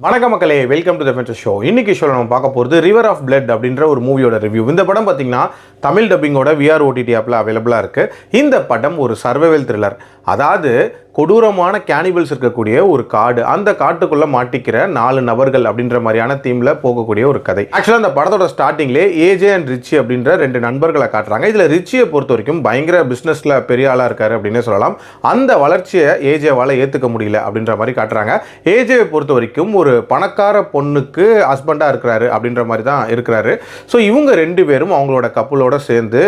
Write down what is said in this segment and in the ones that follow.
வணக்கம் மக்களே, welcome to the ஃபென்சர் show. இன்னைக்கு ஷோல நம்ம பார்க்க போகிறது ரிவர் ஆஃப் பிளட் அப்படின்ற ஒரு மூவியோட ரிவ்யூ. இந்த படம் பார்த்தீங்கன்னா தமிழ் டப்பிங்கோட விஆர் ஓடிடி ஆப்பில் அவைலபிளாக இருக்குது. இந்த படம் ஒரு சர்வைவல் த்ரில்லர். அதாவது கொடூரமான கேனிபல்ஸ் இருக்கக்கூடிய ஒரு காடு, அந்த காட்டுக்குள்ளே மாட்டிக்கிற 4 நபர்கள் அப்படின்ற மாதிரியான தீமில் போகக்கூடிய ஒரு கதை. ஆக்சுவலாக அந்த படத்தோட ஸ்டார்டிங்லேயே ஏஜே அண்ட் ரிச்சி அப்படின்ற 2 நண்பர்களை காட்டுறாங்க. இதில் ரிச்சியை பொறுத்த வரைக்கும் பயங்கர பிஸ்னஸில் பெரிய ஆளாக இருக்காரு அப்படின்னு சொல்லலாம். அந்த வளர்ச்சியை ஏஜேவால் ஏற்றுக்க முடியல அப்படின்ற மாதிரி காட்டுறாங்க. ஏஜேவை பொறுத்த வரைக்கும் ஒரு பணக்கார பொண்ணுக்கு ஹஸ்பண்டாக இருக்கிறாரு அப்படின்ற மாதிரி தான் இருக்கிறாரு. ஸோ இவங்க 2 பேரும் அவங்களோட கப்பலோட சேர்ந்து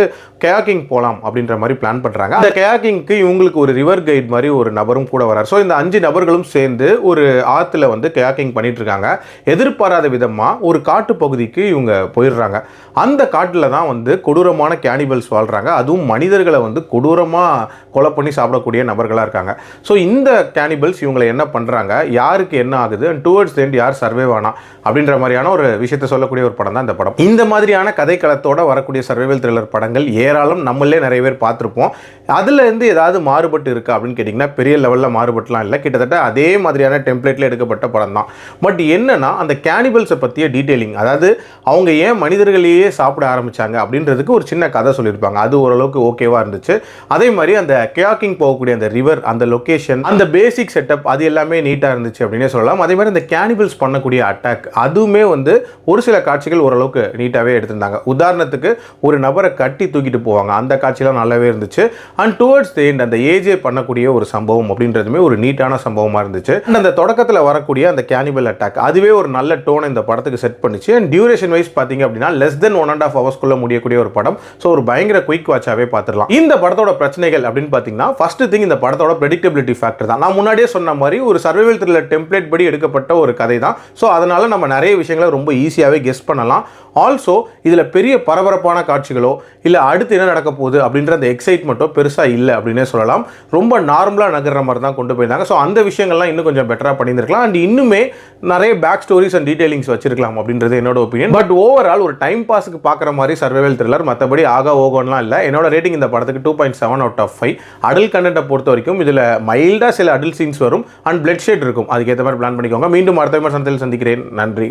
கயாக்கிங் போகலாம் அப்படின்ற மாதிரி பிளான் பண்ணுறாங்க. அந்த கயாக்கிங்க்கு இவங்களுக்கு ஒரு ரிவர் கைட் மாதிரி ஒரு நபரும் கூட வரார். ஸோ இந்த 5 நபர்களும் சேர்ந்து ஒரு ஆற்றுல வந்து கயாக்கிங் பண்ணிட்டு இருக்காங்க. எதிர்பாராத விதமாக ஒரு காட்டு பகுதிக்கு இவங்க போயிடுறாங்க. அந்த காட்டில் தான் வந்து கொடூரமான கேனிபல்ஸ் வாழ்கிறாங்க. அதுவும் மனிதர்களை வந்து கொடூரமாக கொலை பண்ணி சாப்பிடக்கூடிய நபர்களாக இருக்காங்க. ஸோ இந்த கேனிபல்ஸ் இவங்களை என்ன பண்ணுறாங்க, யாருக்கு என்ன ஆகுது, அண்ட் டுவர்ட்ஸ் எண்ட் யார் சர்வைவ் ஆனா அப்படின்ற மாதிரியான ஒரு விஷயத்தை சொல்லக்கூடிய ஒரு படம் தான் இந்த படம். இந்த மாதிரியான கதைக்களத்தோட வரக்கூடிய சர்வைவல் த்ரில்லர் படங்கள் ஏராளம் நம்மளே நிறைய பேர் பார்த்துருப்போம். அதுலேருந்து ஏதாவது மாறுபட்டு இருக்கா அப்படின்னு கேட்டிங்கன்னா பெரிய லெவலில் மாறுபட்டுலாம் இல்லை. கிட்டத்தட்ட அதே மாதிரியான டெம்ப்ளேட்டில் எடுக்கப்பட்ட படம் தான். பட் என்னன்னா அந்த கேனிபல்ஸை பற்றிய டீட்டெயிலிங், அதாவது அவங்க ஏன் மனிதர்களையே சாப்பிட ஆரம்பித்தாங்க அப்படின்றதுக்கு ஒரு சின்ன கதை சொல்லியிருப்பாங்க. அது ஓரளவுக்கு ஓகேவாக இருந்துச்சு. அதே மாதிரி அந்த கயாக்கிங் போகக்கூடிய அந்த ரிவர், அந்த லொக்கேஷன், அந்த பேசிக் செட்டப், அது எல்லாமே நீட்டாக இருந்துச்சு அப்படின்னே சொல்லலாம். அதே மாதிரி அந்த கேனிபல்ஸ் பண்ணக்கூடிய அட்டாக், அதுவுமே வந்து ஒரு சில காட்சிகள் ஓரளவுக்கு நீட்டாகவே எடுத்திருந்தாங்க. உதாரணத்துக்கு ஒரு நபரை கட்டி தூக்கிட்டு போவாங்க, அந்த காட்சியெலாம் நல்லாவே இருந்துச்சு. அண்ட் டுவர்ட்ஸ் தி எண்ட் அந்த ஏஜே பண்ணக்கூடிய ஒரு சம்பவம் அப்படின்றதுமே ஒரு நீட்டான சம்பவமாக இருந்துச்சு. அண்ட் அந்த தொடக்கத்தில் வரக்கூடிய அந்த கேனிபல் அட்டாக், அதுவே ஒரு நல்ல டோனை இந்த படத்துக்கு செட் பண்ணிச்சு. அண்ட் டியூரேஷன் வைஸ் பார்த்தீங்க அப்படின்னா லெஸ் தென் 1.5 ஹவர்ஸ்க்குள்ள முடியக்கூடிய ஒரு படம். ஸோ ஒரு பயங்கர குயிக் வாட்சாகவே பார்த்துடலாம். இந்த படத்தோட பிரச்சனைகள் அப்படின்னு பார்த்தீங்கன்னா ஃபர்ஸ்ட் திங், இந்த படத்தோட ப்ரெடிக்டபிலிட்டி ஃபேக்டர் தான். நான் முன்னாடியே சொன்ன மாதிரி ஒரு சர்வைவல் த்ரில்லர் டெம்ப்ளேட் படி எடுக்கப்பட்ட ஒரு கதை தான். ஸோ அதனால நம்ம நிறைய விஷயங்களை ரொம்ப ஈஸியாகவே கெஸ் பண்ணலாம். ஆல்சோ இதில் பெரிய பரபரப்பான காட்சிகளோ இல்லை அடுத்து என்ன நடக்க போகுது அப்படின்ற அந்த எக்ஸைட்மெண்ட்டோ பெருசாக இல்லை அப்படின்னே சொல்லலாம். ரொம்ப நார்மலாக நகர்ற மாதிரி தான் கொண்டு போயிருந்தாங்க. ஸோ அந்த விஷயங்கள்லாம் இன்னும் கொஞ்சம் பெட்டராக பண்ணியிருக்கலாம். அண்ட் இன்னுமே நிறைய பேக் ஸ்டோரிஸ் அண்ட் டீடைலிங்ஸ் வச்சிருக்கலாம் அப்படின்றது என்னோட ஒப்பீனியன். பட் ஓவரால் ஒரு டைம் பாஸுக்கு பார்க்குற மாதிரி சர்வைவல் த்ரில்லர், மற்றபடி ஆகா ஓகோன்லாம் இல்லை. என்னோட ரேட்டிங் இந்த படத்துக்கு 2.7 out of 5. அடல்ட் கண்டென்ட்டை பொறுத்த வரைக்கும் இதில் மைல்டாக சில அடல்ட் சீன்ஸ் வரும் அண்ட் பிளட் ஷேட் இருக்கும். அதுக்கேற்ற மாதிரி பிளான் பண்ணிக்கோங்க. மீண்டும் அடுத்த மாதிரி சந்திக்கிறேன். நன்றி.